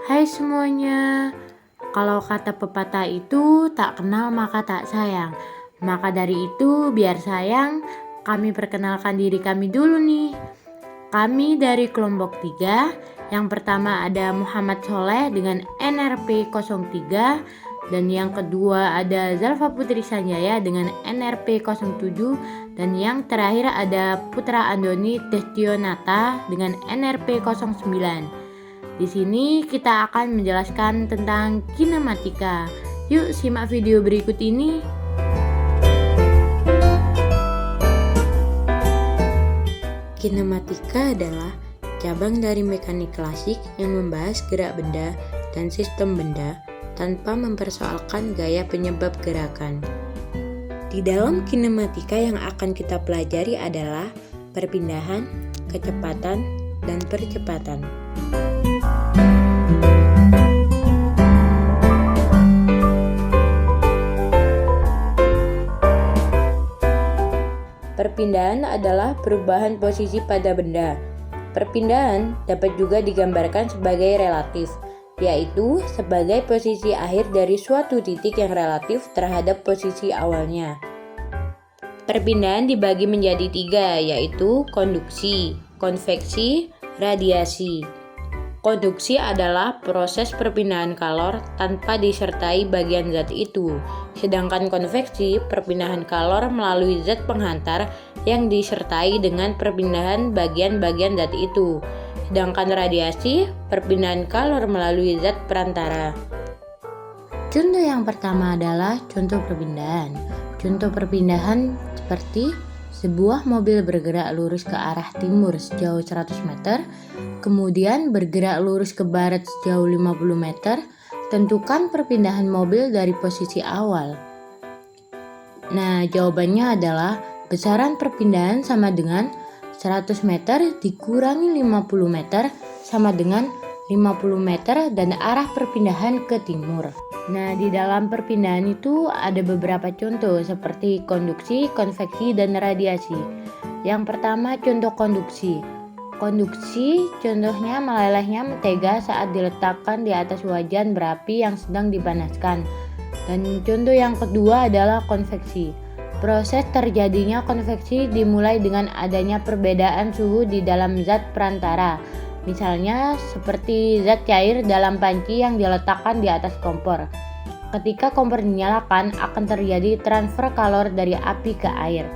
Hai semuanya, kalau kata pepatah itu tak kenal maka tak sayang. Maka dari itu biar sayang, kami perkenalkan diri kami dulu nih. Kami dari kelompok 3, yang pertama ada Muhammad Soleh dengan NRP 03, dan yang kedua ada Zalfa Putri Sanjaya dengan NRP 07, dan yang terakhir ada Putra Andoni Destionata dengan NRP 09. Di sini kita akan menjelaskan tentang kinematika. Yuk simak video berikut ini. Kinematika adalah cabang dari mekanik klasik yang membahas gerak benda dan sistem benda tanpa mempersoalkan gaya penyebab gerakan. Di dalam kinematika yang akan kita pelajari adalah perpindahan, kecepatan, dan percepatan. Perpindahan adalah perubahan posisi pada benda. Perpindahan dapat juga digambarkan sebagai relatif, yaitu sebagai posisi akhir dari suatu titik yang relatif terhadap posisi awalnya. Perpindahan dibagi menjadi 3, yaitu konduksi, konveksi, radiasi. Konduksi adalah proses perpindahan kalor tanpa disertai bagian zat itu, sedangkan konveksi perpindahan kalor melalui zat penghantar yang disertai dengan perpindahan bagian-bagian zat itu, sedangkan radiasi perpindahan kalor melalui zat perantara. Contoh yang pertama adalah contoh perpindahan. Contoh perpindahan seperti sebuah mobil bergerak lurus ke arah timur sejauh 100 meter, kemudian bergerak lurus ke barat sejauh 50 meter, tentukan perpindahan mobil dari posisi awal. Nah, jawabannya adalah besaran perpindahan sama dengan 100 meter dikurangi 50 meter sama dengan 50 meter dan arah perpindahan ke timur. Nah, di dalam perpindahan itu ada beberapa contoh seperti konduksi, konveksi, dan radiasi. Yang pertama contoh konduksi. Konduksi contohnya melelehnya mentega saat diletakkan di atas wajan berapi yang sedang dipanaskan. Dan contoh yang kedua adalah konveksi. Proses terjadinya konveksi dimulai dengan adanya perbedaan suhu di dalam zat perantara. Misalnya seperti zat cair dalam panci yang diletakkan di atas kompor. Ketika kompor dinyalakan akan terjadi transfer kalor dari api ke air.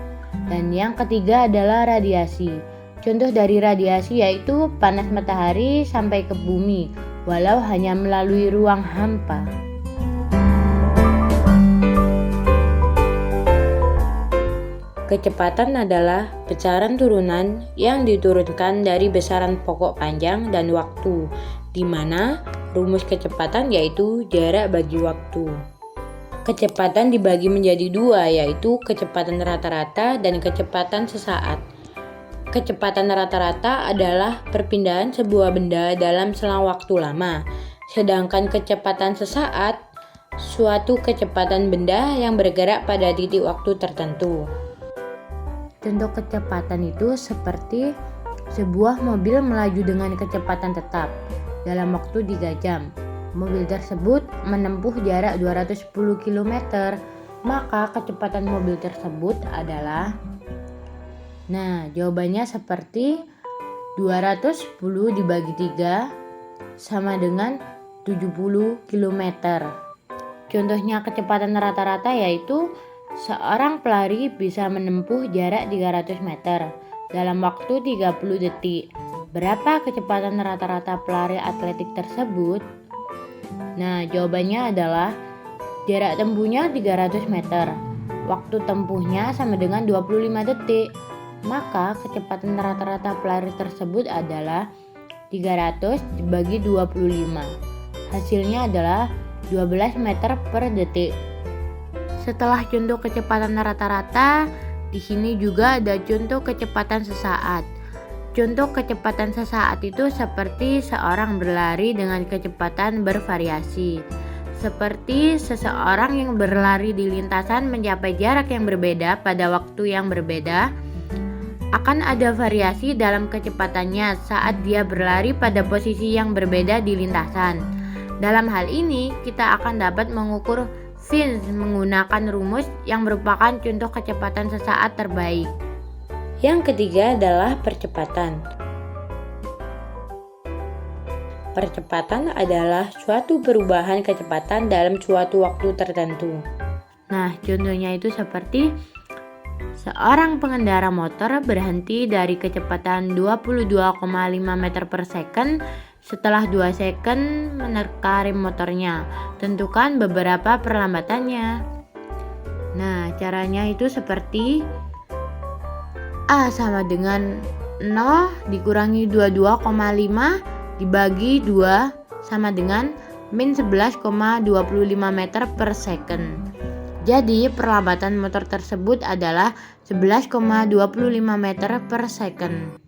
Dan yang ketiga adalah radiasi. Contoh dari radiasi yaitu panas matahari sampai ke bumi, walau hanya melalui ruang hampa. Kecepatan adalah besaran turunan yang diturunkan dari besaran pokok panjang dan waktu, di mana rumus kecepatan yaitu jarak bagi waktu. Kecepatan dibagi menjadi 2, yaitu kecepatan rata-rata dan kecepatan sesaat. Kecepatan rata-rata adalah perpindahan sebuah benda dalam selang waktu lama, sedangkan kecepatan sesaat suatu kecepatan benda yang bergerak pada titik waktu tertentu. Contoh kecepatan itu seperti sebuah mobil melaju dengan kecepatan tetap dalam waktu 3 jam. Mobil tersebut menempuh jarak 210 km, maka kecepatan mobil tersebut adalah jawabannya seperti 210 dibagi 3 sama dengan 70 km. Contohnya kecepatan rata-rata yaitu seorang pelari bisa menempuh jarak 300 meter dalam waktu 30 detik. Berapa kecepatan rata-rata pelari atletik tersebut? Nah, jawabannya adalah jarak tempuhnya 300 meter. Waktu tempuhnya sama dengan 25 detik. Maka kecepatan rata-rata pelari tersebut adalah 300 dibagi 25. Hasilnya adalah 12 meter per detik. Setelah contoh kecepatan rata-rata, di sini juga ada contoh kecepatan sesaat. Contoh kecepatan sesaat itu seperti seorang berlari dengan kecepatan bervariasi. Seperti seseorang yang berlari di lintasan mencapai jarak yang berbeda pada waktu yang berbeda. Akan ada variasi dalam kecepatannya saat dia berlari pada posisi yang berbeda di lintasan. Dalam hal ini, kita akan dapat mengukur VINS menggunakan rumus yang merupakan contoh kecepatan sesaat terbaik. Yang ketiga adalah percepatan. Percepatan adalah suatu perubahan kecepatan dalam suatu waktu tertentu. Nah, contohnya itu seperti seorang pengendara motor berhenti dari kecepatan 22,5 meter per second setelah 2 second menekan rem motornya. Tentukan beberapa perlambatannya. Nah, caranya itu seperti A sama dengan 0 dikurangi 22,5 dibagi 2 sama dengan min 11,25 meter per second. Jadi perlambatan motor tersebut adalah 11,25 meter per second.